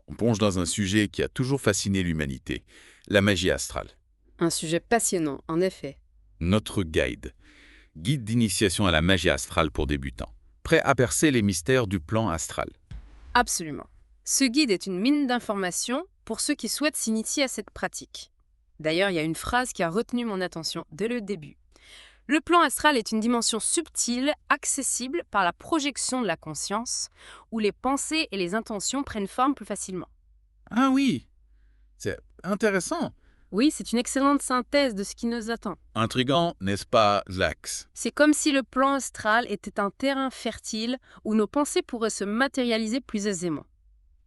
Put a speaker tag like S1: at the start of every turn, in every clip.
S1: On plonge dans un sujet qui a toujours fasciné l'humanité, la magie astrale.
S2: Un sujet passionnant, en effet.
S1: Notre guide d'initiation à la magie astrale pour débutants, prêt à percer les mystères du plan astral.
S2: Absolument. Ce guide est une mine d'informations pour ceux qui souhaitent s'initier à cette pratique. D'ailleurs, il y a une phrase qui a retenu mon attention dès le début. Le plan astral est une dimension subtile, accessible par la projection de la conscience, où les pensées et les intentions prennent forme plus facilement.
S1: Ah oui, c'est intéressant.
S2: Oui, c'est une excellente synthèse de ce qui nous attend.
S1: Intriguant, n'est-ce pas, Zax?
S2: C'est comme si le plan astral était un terrain fertile où nos pensées pourraient se matérialiser plus aisément.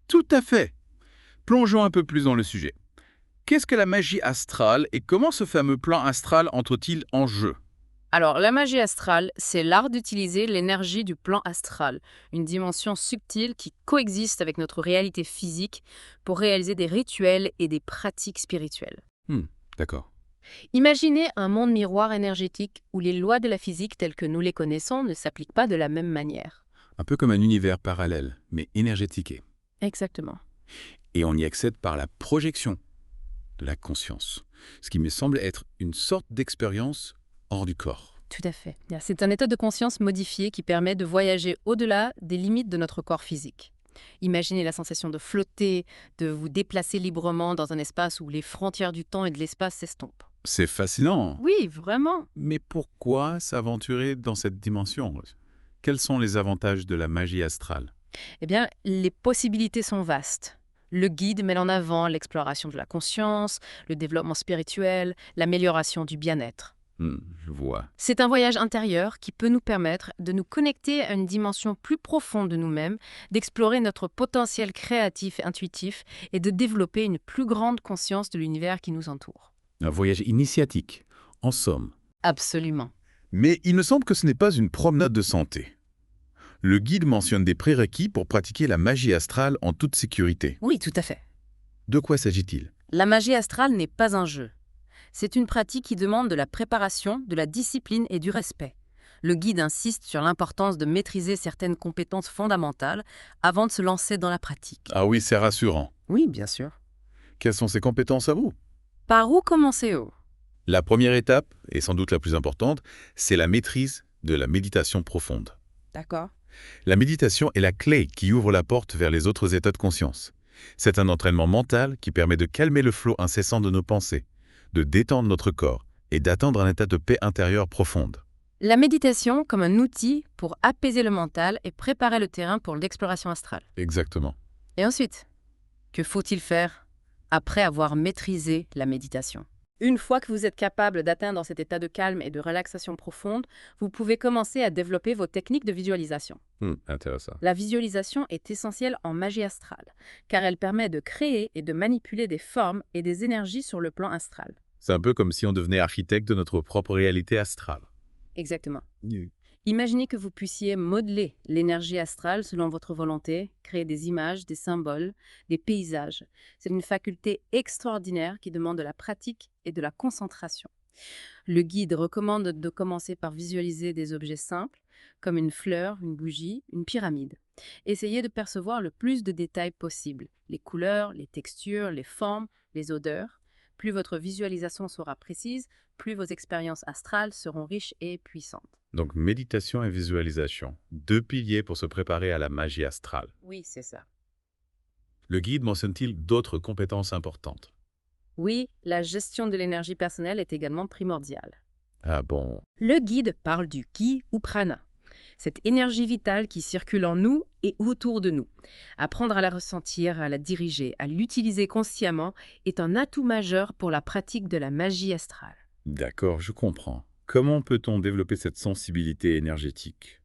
S1: Tout à fait. Plongeons un peu plus dans le sujet. Qu'est-ce que la magie astrale et comment ce fameux plan astral entre-t-il en jeu?
S2: Alors, la magie astrale, c'est l'art d'utiliser l'énergie du plan astral, une dimension subtile qui coexiste avec notre réalité physique pour réaliser des rituels et des pratiques spirituelles.
S1: D'accord.
S2: Imaginez un monde miroir énergétique où les lois de la physique telles que nous les connaissons ne s'appliquent pas de la même manière.
S1: Un peu comme un univers parallèle, mais énergétiqué.
S2: Exactement.
S1: Et on y accède par la projection de la conscience, ce qui me semble être une sorte d'expérience hors du corps.
S2: Tout à fait. C'est un état de conscience modifié qui permet de voyager au-delà des limites de notre corps physique. Imaginez la sensation de flotter, de vous déplacer librement dans un espace où les frontières du temps et de l'espace s'estompent.
S1: C'est fascinant.
S2: Oui, vraiment.
S1: Mais pourquoi s'aventurer dans cette dimension? Quels sont les avantages de la magie astrale?
S2: Eh bien, les possibilités sont vastes. Le guide met en avant l'exploration de la conscience, le développement spirituel, l'amélioration du bien-être.
S1: Je vois.
S2: C'est un voyage intérieur qui peut nous permettre de nous connecter à une dimension plus profonde de nous-mêmes, d'explorer notre potentiel créatif et intuitif et de développer une plus grande conscience de l'univers qui nous entoure.
S1: Un voyage initiatique, en somme.
S2: Absolument.
S1: Mais il me semble que ce n'est pas une promenade de santé. Le guide mentionne des prérequis pour pratiquer la magie astrale en toute sécurité.
S2: Oui, tout à fait.
S1: De quoi s'agit-il?
S2: La magie astrale n'est pas un jeu. C'est une pratique qui demande de la préparation, de la discipline et du respect. Le guide insiste sur l'importance de maîtriser certaines compétences fondamentales avant de se lancer dans la pratique.
S1: Ah oui, c'est rassurant.
S2: Oui, bien sûr.
S1: Quelles sont ces compétences à vous?
S2: Par où commencer?
S1: La première étape, et sans doute la plus importante, c'est la maîtrise de la méditation profonde.
S2: D'accord.
S1: La méditation est la clé qui ouvre la porte vers les autres états de conscience. C'est un entraînement mental qui permet de calmer le flot incessant de nos pensées, de détendre notre corps et d'atteindre un état de paix intérieure profonde.
S2: La méditation comme un outil pour apaiser le mental et préparer le terrain pour l'exploration astrale.
S1: Exactement.
S2: Et ensuite, que faut-il faire après avoir maîtrisé la méditation? Une fois que vous êtes capable d'atteindre cet état de calme et de relaxation profonde, vous pouvez commencer à développer vos techniques de visualisation.
S1: Intéressant.
S2: La visualisation est essentielle en magie astrale, car elle permet de créer et de manipuler des formes et des énergies sur le plan astral.
S1: C'est un peu comme si on devenait architecte de notre propre réalité astrale.
S2: Exactement. Imaginez que vous puissiez modeler l'énergie astrale selon votre volonté, créer des images, des symboles, des paysages. C'est une faculté extraordinaire qui demande de la pratique et de la concentration. Le guide recommande de commencer par visualiser des objets simples, comme une fleur, une bougie, une pyramide. Essayez de percevoir le plus de détails possible, les couleurs, les textures, les formes, les odeurs. Plus votre visualisation sera précise, plus vos expériences astrales seront riches et puissantes.
S1: Donc méditation et visualisation, deux piliers pour se préparer à la magie astrale.
S2: Oui, c'est ça.
S1: Le guide mentionne-t-il d'autres compétences importantes?
S2: Oui, la gestion de l'énergie personnelle est également primordiale.
S1: Ah bon?
S2: Le guide parle du ki ou prana, cette énergie vitale qui circule en nous et autour de nous. Apprendre à la ressentir, à la diriger, à l'utiliser consciemment est un atout majeur pour la pratique de la magie astrale.
S1: D'accord, je comprends. Comment peut-on développer cette sensibilité énergétique?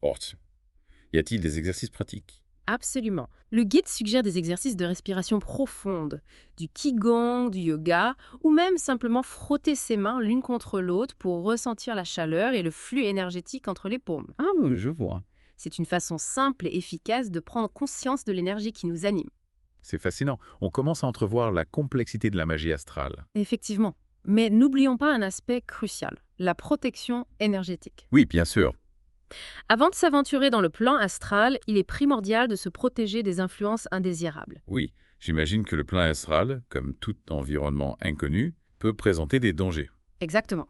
S1: Y a-t-il des exercices pratiques?
S2: Absolument. Le guide suggère des exercices de respiration profonde, du qigong, du yoga, ou même simplement frotter ses mains l'une contre l'autre pour ressentir la chaleur et le flux énergétique entre les paumes.
S1: Ah, je vois.
S2: C'est une façon simple et efficace de prendre conscience de l'énergie qui nous anime.
S1: C'est fascinant. On commence à entrevoir la complexité de la magie astrale.
S2: Effectivement. Mais n'oublions pas un aspect crucial, la protection énergétique.
S1: Oui, bien sûr.
S2: Avant de s'aventurer dans le plan astral, il est primordial de se protéger des influences indésirables.
S1: Oui, j'imagine que le plan astral, comme tout environnement inconnu, peut présenter des dangers.
S2: Exactement.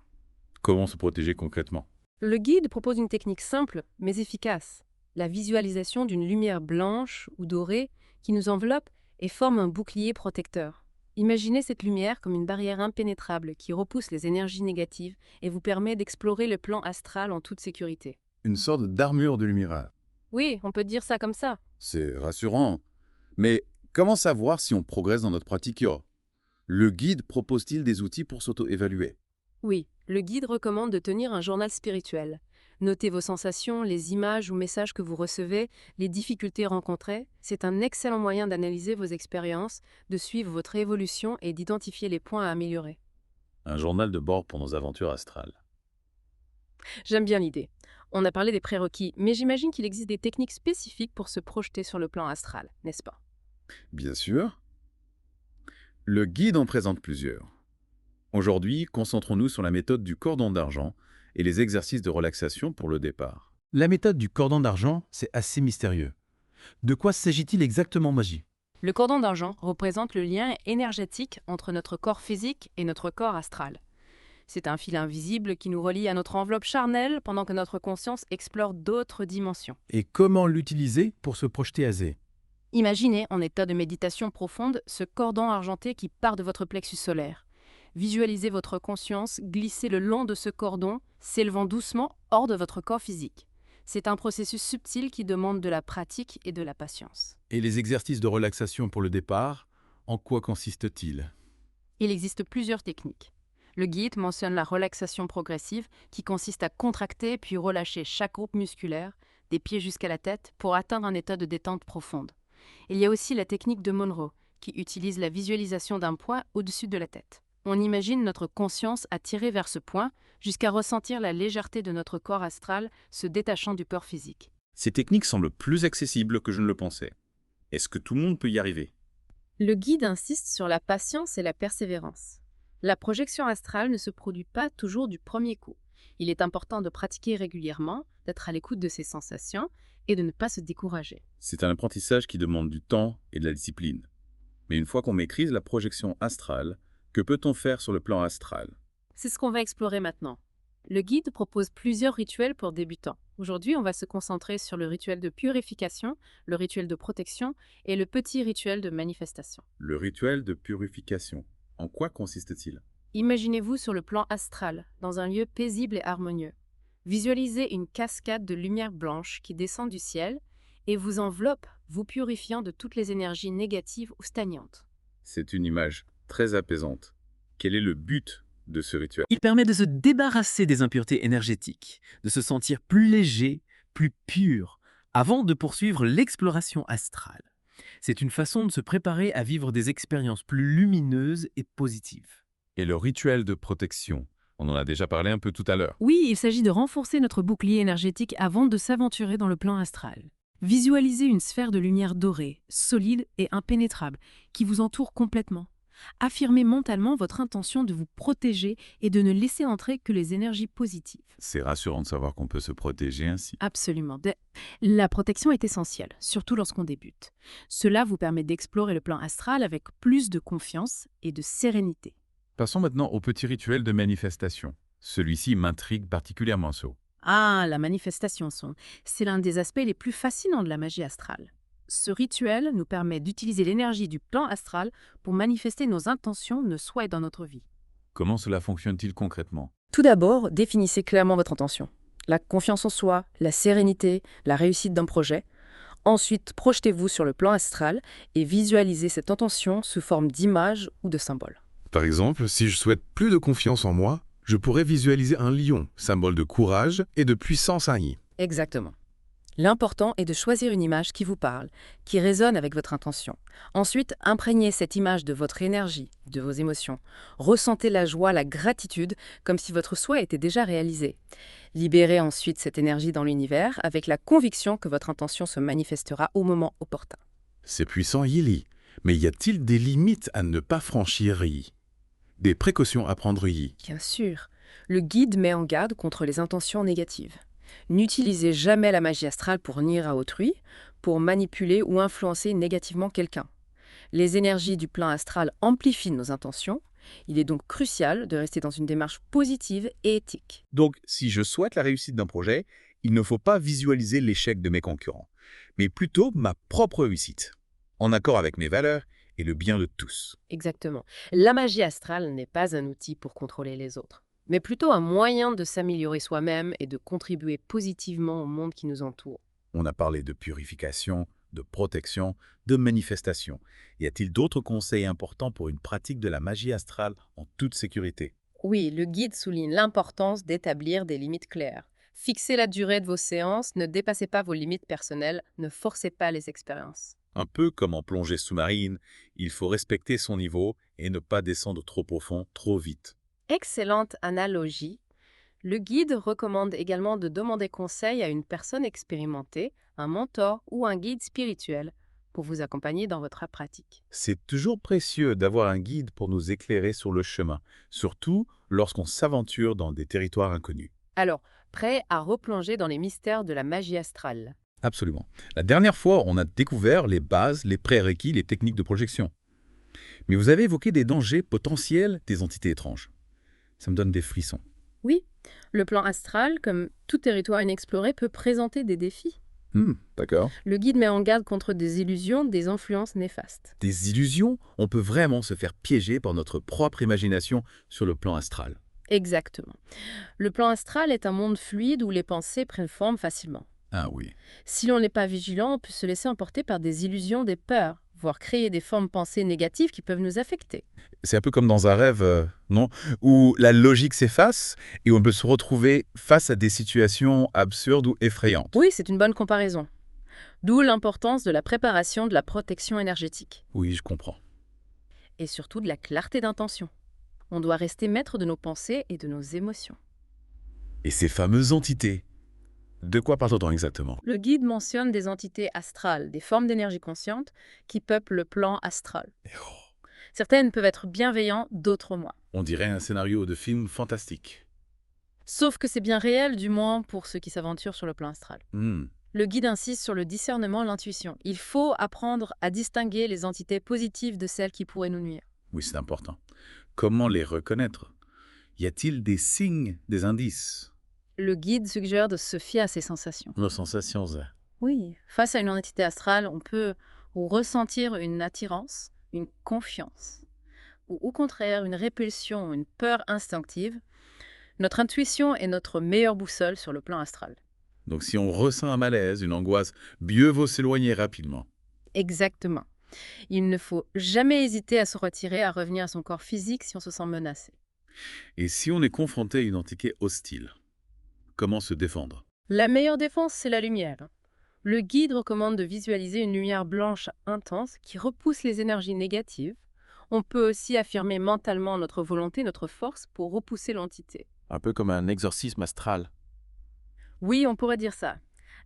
S1: Comment se protéger concrètement?
S2: Le guide propose une technique simple mais efficace, la visualisation d'une lumière blanche ou dorée qui nous enveloppe et forme un bouclier protecteur. Imaginez cette lumière comme une barrière impénétrable qui repousse les énergies négatives et vous permet d'explorer le plan astral en toute sécurité.
S1: Une sorte d'armure de lumière.
S2: Oui, on peut dire ça comme ça.
S1: C'est rassurant. Mais comment savoir si on progresse dans notre pratique yoga? Le guide propose-t-il des outils pour s'auto-évaluer?
S2: Oui, le guide recommande de tenir un journal spirituel. Notez vos sensations, les images ou messages que vous recevez, les difficultés rencontrées. C'est un excellent moyen d'analyser vos expériences, de suivre votre évolution et d'identifier les points à améliorer.
S1: Un journal de bord pour nos aventures astrales.
S2: J'aime bien l'idée. On a parlé des prérequis, mais j'imagine qu'il existe des techniques spécifiques pour se projeter sur le plan astral, n'est-ce pas?
S1: Bien sûr. Le guide en présente plusieurs. Aujourd'hui, concentrons-nous sur la méthode du cordon d'argent et les exercices de relaxation pour le départ.
S3: La méthode du cordon d'argent, c'est assez mystérieux. De quoi s'agit-il exactement, Magie?
S2: Le cordon d'argent représente le lien énergétique entre notre corps physique et notre corps astral. C'est un fil invisible qui nous relie à notre enveloppe charnelle pendant que notre conscience explore d'autres dimensions.
S3: Et comment l'utiliser pour se projeter à Z?
S2: Imaginez, en état de méditation profonde, ce cordon argenté qui part de votre plexus solaire. Visualisez votre conscience glisser le long de ce cordon, s'élevant doucement hors de votre corps physique. C'est un processus subtil qui demande de la pratique et de la patience.
S3: Et les exercices de relaxation pour le départ, en quoi consistent-ils?
S2: Il existe plusieurs techniques. Le guide mentionne la relaxation progressive qui consiste à contracter puis relâcher chaque groupe musculaire, des pieds jusqu'à la tête, pour atteindre un état de détente profonde. Il y a aussi la technique de Monroe, qui utilise la visualisation d'un point au-dessus de la tête. On imagine notre conscience attirée vers ce point jusqu'à ressentir la légèreté de notre corps astral se détachant du corps physique.
S1: Ces techniques semblent plus accessibles que je ne le pensais. Est-ce que tout le monde peut y arriver?
S2: Le guide insiste sur la patience et la persévérance. La projection astrale ne se produit pas toujours du premier coup. Il est important de pratiquer régulièrement, d'être à l'écoute de ses sensations et de ne pas se décourager.
S1: C'est un apprentissage qui demande du temps et de la discipline. Mais une fois qu'on maîtrise la projection astrale, que peut-on faire sur le plan astral?
S2: C'est ce qu'on va explorer maintenant. Le guide propose plusieurs rituels pour débutants. Aujourd'hui, on va se concentrer sur le rituel de purification, le rituel de protection et le petit rituel de manifestation.
S1: Le rituel de purification. En quoi consiste-t-il?
S2: Imaginez-vous sur le plan astral, dans un lieu paisible et harmonieux. Visualisez une cascade de lumière blanche qui descend du ciel et vous enveloppe, vous purifiant de toutes les énergies négatives ou stagnantes.
S1: C'est une image très apaisante. Quel est le but de ce rituel?
S4: Il permet de se débarrasser des impuretés énergétiques, de se sentir plus léger, plus pur, avant de poursuivre l'exploration astrale. C'est une façon de se préparer à vivre des expériences plus lumineuses et positives.
S1: Et le rituel de protection? On en a déjà parlé un peu tout à l'heure.
S2: Oui, il s'agit de renforcer notre bouclier énergétique avant de s'aventurer dans le plan astral. Visualisez une sphère de lumière dorée, solide et impénétrable, qui vous entoure complètement. Affirmez mentalement votre intention de vous protéger et de ne laisser entrer que les énergies positives.
S1: C'est rassurant de savoir qu'on peut se protéger ainsi.
S2: Absolument. La protection est essentielle, surtout lorsqu'on débute. Cela vous permet d'explorer le plan astral avec plus de confiance et de sérénité.
S1: Passons maintenant au petit rituel de manifestation. Celui-ci m'intrigue particulièrement, So.
S2: Ah, la manifestation, c'est l'un des aspects les plus fascinants de la magie astrale. Ce rituel nous permet d'utiliser l'énergie du plan astral pour manifester nos intentions, nos souhaits dans notre vie.
S1: Comment cela fonctionne-t-il concrètement?
S2: Tout d'abord, définissez clairement votre intention. La confiance en soi, la sérénité, la réussite d'un projet. Ensuite, projetez-vous sur le plan astral et visualisez cette intention sous forme d'image ou de symbole.
S5: Par exemple, si je souhaite plus de confiance en moi, je pourrais visualiser un lion, symbole de courage et de puissance haïe.
S2: Exactement. L'important est de choisir une image qui vous parle, qui résonne avec votre intention. Ensuite, imprégnez cette image de votre énergie, de vos émotions. Ressentez la joie, la gratitude, comme si votre souhait était déjà réalisé. Libérez ensuite cette énergie dans l'univers avec la conviction que votre intention se manifestera au moment opportun.
S5: C'est puissant, Yili. Mais y a-t-il des limites à ne pas franchir, Yi? Des précautions à prendre, Yi?
S2: Bien sûr, le guide met en garde contre les intentions négatives. N'utilisez jamais la magie astrale pour nuire à autrui, pour manipuler ou influencer négativement quelqu'un. Les énergies du plan astral amplifient nos intentions. Il est donc crucial de rester dans une démarche positive et éthique.
S6: Donc, si je souhaite la réussite d'un projet, il ne faut pas visualiser l'échec de mes concurrents, mais plutôt ma propre réussite, en accord avec mes valeurs et le bien de tous.
S2: Exactement. La magie astrale n'est pas un outil pour contrôler les autres, mais plutôt un moyen de s'améliorer soi-même et de contribuer positivement au monde qui nous entoure.
S1: On a parlé de purification, de protection, de manifestation. Y a-t-il d'autres conseils importants pour une pratique de la magie astrale en toute sécurité?
S2: Oui, le guide souligne l'importance d'établir des limites claires. Fixez la durée de vos séances, ne dépassez pas vos limites personnelles, ne forcez pas les expériences.
S1: Un peu comme en plongée sous-marine, il faut respecter son niveau et ne pas descendre trop profond, trop vite.
S2: Excellente analogie. Le guide recommande également de demander conseil à une personne expérimentée, un mentor ou un guide spirituel pour vous accompagner dans votre pratique.
S1: C'est toujours précieux d'avoir un guide pour nous éclairer sur le chemin, surtout lorsqu'on s'aventure dans des territoires inconnus.
S2: Alors, prêt à replonger dans les mystères de la magie astrale.
S3: Absolument. La dernière fois, on a découvert les bases, les prérequis, les techniques de projection. Mais vous avez évoqué des dangers potentiels des entités étranges. Ça me donne des frissons.
S2: Oui, le plan astral, comme tout territoire inexploré, peut présenter des défis.
S3: D'accord.
S2: Le guide met en garde contre des illusions, des influences néfastes.
S3: Des illusions, on peut vraiment se faire piéger par notre propre imagination sur le plan astral.
S2: Exactement. Le plan astral est un monde fluide où les pensées prennent forme facilement.
S3: Ah oui.
S2: Si l'on n'est pas vigilant, on peut se laisser emporter par des illusions, des peurs, voire créer des formes pensées négatives qui peuvent nous affecter.
S3: C'est un peu comme dans un rêve, non? Où la logique s'efface et on peut se retrouver face à des situations absurdes ou effrayantes.
S2: Oui, c'est une bonne comparaison. D'où l'importance de la préparation de la protection énergétique.
S3: Oui, je comprends.
S2: Et surtout de la clarté d'intention. On doit rester maître de nos pensées et de nos émotions.
S1: Et ces fameuses entités, de quoi parle-t-on exactement?
S2: Le guide mentionne des entités astrales, des formes d'énergie consciente qui peuplent le plan astral. Certaines peuvent être bienveillantes, d'autres moins.
S1: On dirait un scénario de film fantastique.
S2: Sauf que c'est bien réel, du moins pour ceux qui s'aventurent sur le plan astral. Le guide insiste sur le discernement, l'intuition. Il faut apprendre à distinguer les entités positives de celles qui pourraient nous nuire.
S1: Oui, c'est important. Comment les reconnaître? Y a-t-il des signes, des indices?
S2: Le guide suggère de se fier à ses sensations.
S1: Nos sensations,
S2: Oui, face à une entité astrale, on peut ressentir une attirance, une confiance, ou au contraire une répulsion, une peur instinctive. Notre intuition est notre meilleure boussole sur le plan astral.
S1: Donc si on ressent un malaise, une angoisse, mieux vaut s'éloigner rapidement.
S2: Exactement. Il ne faut jamais hésiter à se retirer, à revenir à son corps physique si on se sent menacé.
S1: Et si on est confronté à une entité hostile, comment se défendre?
S2: La meilleure défense, c'est la lumière. Le guide recommande de visualiser une lumière blanche intense qui repousse les énergies négatives. On peut aussi affirmer mentalement notre volonté, notre force pour repousser l'entité.
S3: Un peu comme un exorcisme astral.
S2: Oui, on pourrait dire ça.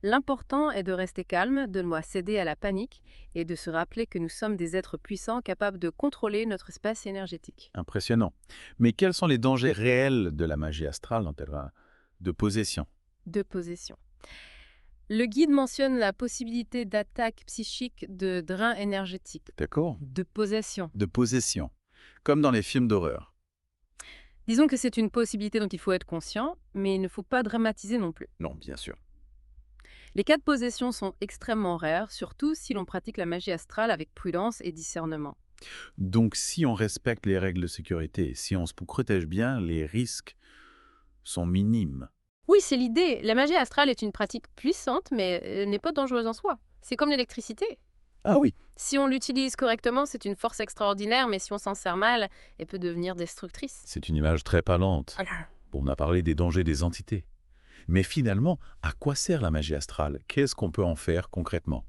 S2: L'important est de rester calme, de ne pas céder à la panique et de se rappeler que nous sommes des êtres puissants capables de contrôler notre espace énergétique.
S3: Impressionnant. Mais quels sont les dangers réels de la magie astrale dans termes de possession?
S2: De possession. Le guide mentionne la possibilité d'attaques psychiques, de drain énergétique,
S3: D'accord.
S2: de possession.
S3: De possession. Comme dans les films d'horreur.
S2: Disons que c'est une possibilité dont il faut être conscient, mais il ne faut pas dramatiser non plus.
S3: Non, bien sûr.
S2: Les cas de possession sont extrêmement rares, surtout si l'on pratique la magie astrale avec prudence et discernement.
S3: Donc si on respecte les règles de sécurité, si on se protège bien, les risques sont minimes.
S2: Oui, c'est l'idée. La magie astrale est une pratique puissante, mais elle n'est pas dangereuse en soi. C'est comme l'électricité.
S3: Ah oui.
S2: Si on l'utilise correctement, c'est une force extraordinaire, mais si on s'en sert mal, elle peut devenir destructrice.
S1: C'est une image très parlante. On a parlé des dangers des entités. Mais finalement, à quoi sert la magie astrale? Qu'est-ce qu'on peut en faire concrètement?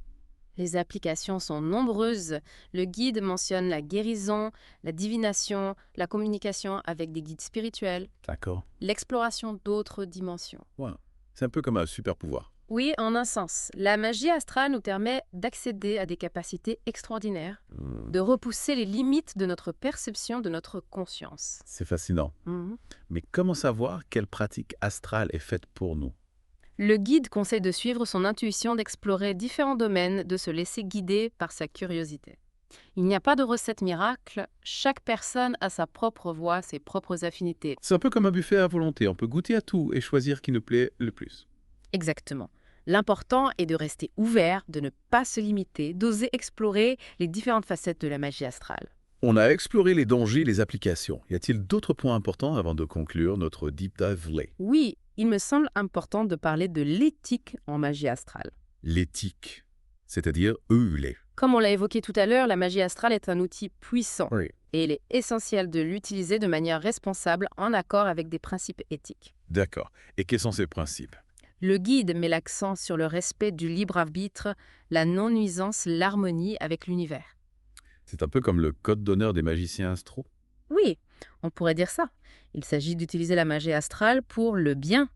S2: Les applications sont nombreuses. Le guide mentionne la guérison, la divination, la communication avec des guides spirituels,
S3: D'accord.
S2: l'exploration d'autres dimensions.
S1: Ouais. C'est un peu comme un super pouvoir.
S2: Oui, en un sens. La magie astrale nous permet d'accéder à des capacités extraordinaires, de repousser les limites de notre perception, de notre conscience.
S1: C'est fascinant. Mais comment savoir quelle pratique astrale est faite pour nous?
S2: Le guide conseille de suivre son intuition, d'explorer différents domaines, de se laisser guider par sa curiosité. Il n'y a pas de recette miracle, chaque personne a sa propre voie, ses propres affinités.
S3: C'est un peu comme un buffet à volonté, on peut goûter à tout et choisir qui nous plaît le plus.
S2: Exactement. L'important est de rester ouvert, de ne pas se limiter, d'oser explorer les différentes facettes de la magie astrale.
S3: On a exploré les dangers et les applications. Y a-t-il d'autres points importants avant de conclure notre Deep Dive Lay?
S2: Oui, il me semble important de parler de l'éthique en magie astrale.
S3: L'éthique, c'est-à-dire EULé.
S2: Comme on l'a évoqué tout à l'heure, la magie astrale est un outil puissant
S3: Oui.
S2: et il est essentiel de l'utiliser de manière responsable en accord avec des principes éthiques.
S3: D'accord. Et quels sont ces principes?
S2: Le guide met l'accent sur le respect du libre arbitre, la non-nuisance, l'harmonie avec l'univers.
S3: C'est un peu comme le code d'honneur des magiciens astro.
S2: Oui, on pourrait dire ça. Il s'agit d'utiliser la magie astrale pour le bien,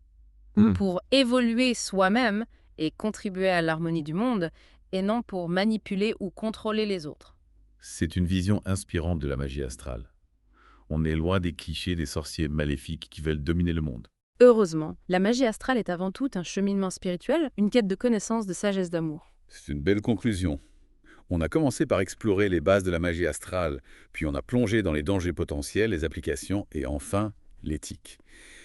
S2: pour évoluer soi-même et contribuer à l'harmonie du monde, et non pour manipuler ou contrôler les autres.
S3: C'est une vision inspirante de la magie astrale. On est loin des clichés des sorciers maléfiques qui veulent dominer le monde.
S2: Heureusement, la magie astrale est avant tout un cheminement spirituel, une quête de connaissance, de sagesse, d'amour.
S3: C'est une belle conclusion. On a commencé par explorer les bases de la magie astrale, puis on a plongé dans les dangers potentiels, les applications et enfin l'éthique.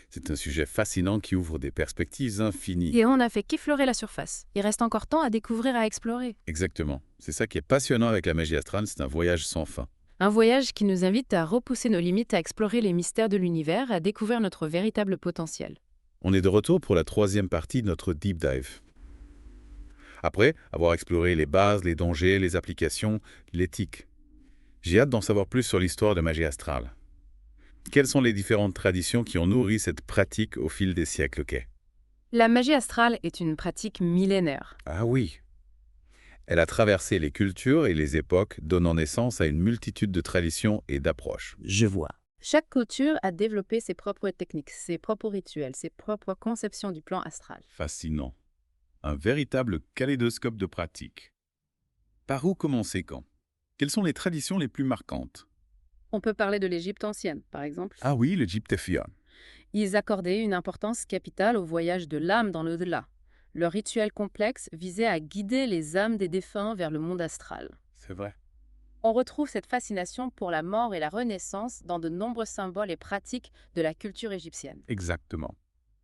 S3: C'est un sujet fascinant qui ouvre des perspectives infinies.
S2: Et on n'a fait qu'effleurer la surface. Il reste encore tant à découvrir, à explorer.
S3: Exactement. C'est ça qui est passionnant avec la magie astrale, c'est un voyage sans fin.
S2: Un voyage qui nous invite à repousser nos limites, à explorer les mystères de l'univers, à découvrir notre véritable potentiel.
S3: On est de retour pour la troisième partie de notre Deep Dive. Après avoir exploré les bases, les dangers, les applications, l'éthique, j'ai hâte d'en savoir plus sur l'histoire de magie astrale. Quelles sont les différentes traditions qui ont nourri cette pratique au fil des siècles, ok?
S2: La magie astrale est une pratique millénaire.
S3: Ah oui. Elle a traversé les cultures et les époques, donnant naissance à une multitude de traditions et d'approches.
S4: Je vois.
S2: Chaque culture a développé ses propres techniques, ses propres rituels, ses propres conceptions du plan astral.
S3: Fascinant. Un véritable kaléidoscope de pratiques. Par où commencer quand? Quelles sont les traditions les plus marquantes?
S2: On peut parler de l'Égypte ancienne, par exemple.
S3: Ah oui, le Gyptophion.
S2: Ils accordaient une importance capitale au voyage de l'âme dans l'au-delà. Leur rituel complexe visait à guider les âmes des défunts vers le monde astral.
S3: C'est vrai.
S2: On retrouve cette fascination pour la mort et la renaissance dans de nombreux symboles et pratiques de la culture égyptienne.
S3: Exactement.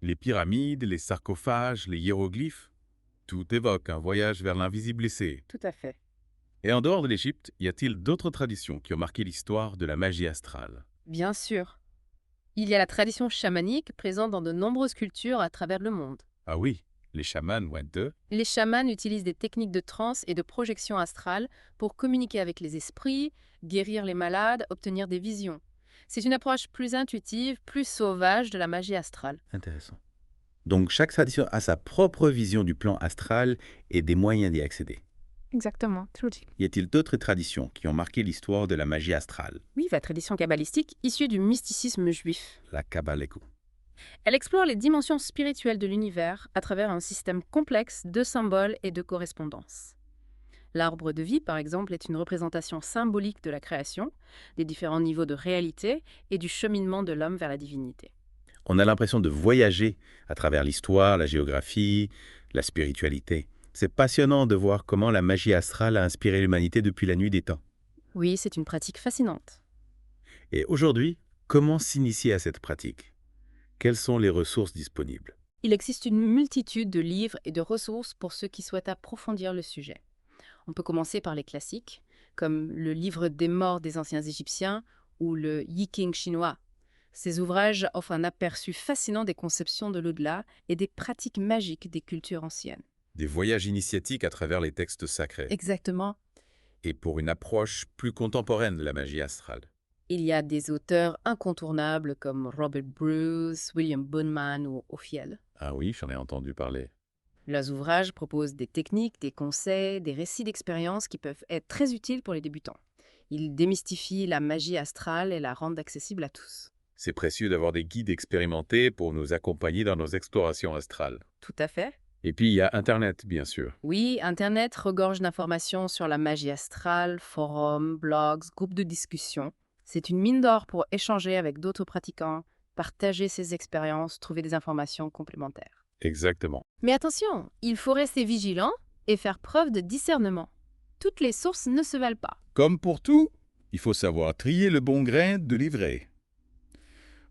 S3: Les pyramides, les sarcophages, les hiéroglyphes, tout évoque un voyage vers l'invisible blessé.
S2: Tout à fait.
S3: Et en dehors de l'Égypte, y a-t-il d'autres traditions qui ont marqué l'histoire de la magie astrale?
S2: Bien sûr. Il y a la tradition chamanique présente dans de nombreuses cultures à travers le monde.
S3: Ah oui, les chamans de...
S2: Les chamans utilisent des techniques de transe et de projection astrale pour communiquer avec les esprits, guérir les malades, obtenir des visions. C'est une approche plus intuitive, plus sauvage de la magie astrale.
S6: Intéressant. Donc chaque tradition a sa propre vision du plan astral et des moyens d'y accéder.
S2: Exactement, c'est logique.
S6: Y a-t-il d'autres traditions qui ont marqué l'histoire de la magie astrale?
S2: Oui, la tradition kabbalistique issue du mysticisme juif.
S6: La Kabbalah.
S2: Elle explore les dimensions spirituelles de l'univers à travers un système complexe de symboles et de correspondances. L'arbre de vie, par exemple, est une représentation symbolique de la création, des différents niveaux de réalité et du cheminement de l'homme vers la divinité.
S6: On a l'impression de voyager à travers l'histoire, la géographie, la spiritualité. C'est passionnant de voir comment la magie astrale a inspiré l'humanité depuis la nuit des temps.
S2: Oui, c'est une pratique fascinante.
S6: Et aujourd'hui, comment s'initier à cette pratique? Quelles sont les ressources disponibles?
S2: Il existe une multitude de livres et de ressources pour ceux qui souhaitent approfondir le sujet. On peut commencer par les classiques, comme le livre des morts des anciens Égyptiens ou le Yi King chinois. Ces ouvrages offrent un aperçu fascinant des conceptions de l'au-delà et des pratiques magiques des cultures anciennes.
S3: Des voyages initiatiques à travers les textes sacrés.
S2: Exactement.
S3: Et pour une approche plus contemporaine de la magie astrale.
S2: Il y a des auteurs incontournables comme Robert Bruce, William Bunman ou Ophiel.
S3: Ah oui, j'en ai entendu parler.
S2: Leurs ouvrages proposent des techniques, des conseils, des récits d'expériences qui peuvent être très utiles pour les débutants. Ils démystifient la magie astrale et la rendent accessible à tous.
S3: C'est précieux d'avoir des guides expérimentés pour nous accompagner dans nos explorations astrales.
S2: Tout à fait.
S3: Et puis il y a Internet, bien sûr.
S2: Oui, Internet regorge d'informations sur la magie astrale, forums, blogs, groupes de discussion. C'est une mine d'or pour échanger avec d'autres pratiquants, partager ses expériences, trouver des informations complémentaires.
S3: Exactement.
S2: Mais attention, il faut rester vigilant et faire preuve de discernement. Toutes les sources ne se valent pas.
S6: Comme pour tout, il faut savoir trier le bon grain de l'ivraie.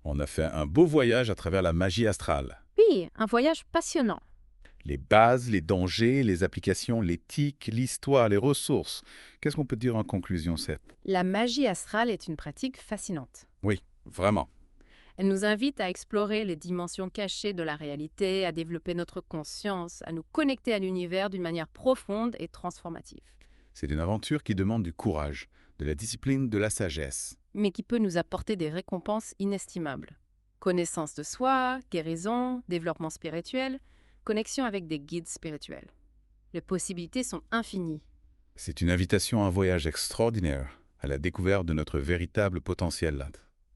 S6: On a fait un beau voyage à travers la magie astrale.
S2: Oui, un voyage passionnant.
S6: Les bases, les dangers, les applications, l'éthique, l'histoire, les ressources. Qu'est-ce qu'on peut dire en conclusion, Seth?
S2: La magie astrale est une pratique fascinante.
S6: Oui, vraiment.
S2: Elle nous invite à explorer les dimensions cachées de la réalité, à développer notre conscience, à nous connecter à l'univers d'une manière profonde et transformative.
S6: C'est une aventure qui demande du courage, de la discipline, de la sagesse.
S2: Mais qui peut nous apporter des récompenses inestimables. Connaissance de soi, guérison, développement spirituel, connexion avec des guides spirituels. Les possibilités sont infinies.
S6: C'est une invitation à un voyage extraordinaire, à la découverte de notre véritable potentiel.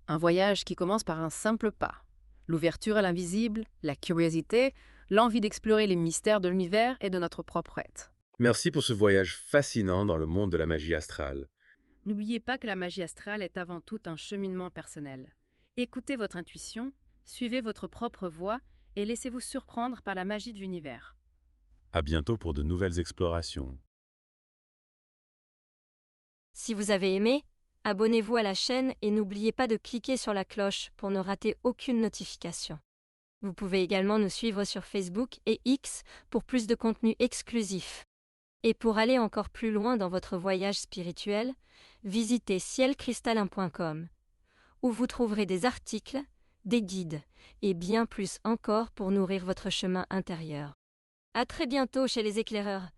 S2: Un voyage qui commence par un simple pas. L'ouverture à l'invisible, la curiosité, l'envie d'explorer les mystères de l'univers et de notre propre être.
S3: Merci pour ce voyage fascinant dans le monde de la magie astrale.
S2: N'oubliez pas que la magie astrale est avant tout un cheminement personnel. Écoutez votre intuition, suivez votre propre voie et laissez-vous surprendre par la magie de l'univers.
S3: À bientôt pour de nouvelles explorations.
S7: Si vous avez aimé, abonnez-vous à la chaîne et n'oubliez pas de cliquer sur la cloche pour ne rater aucune notification. Vous pouvez également nous suivre sur Facebook et X pour plus de contenu exclusif. Et pour aller encore plus loin dans votre voyage spirituel, visitez cielcristallin.com, où vous trouverez des articles, des guides et bien plus encore pour nourrir votre chemin intérieur. À très bientôt chez les éclaireurs.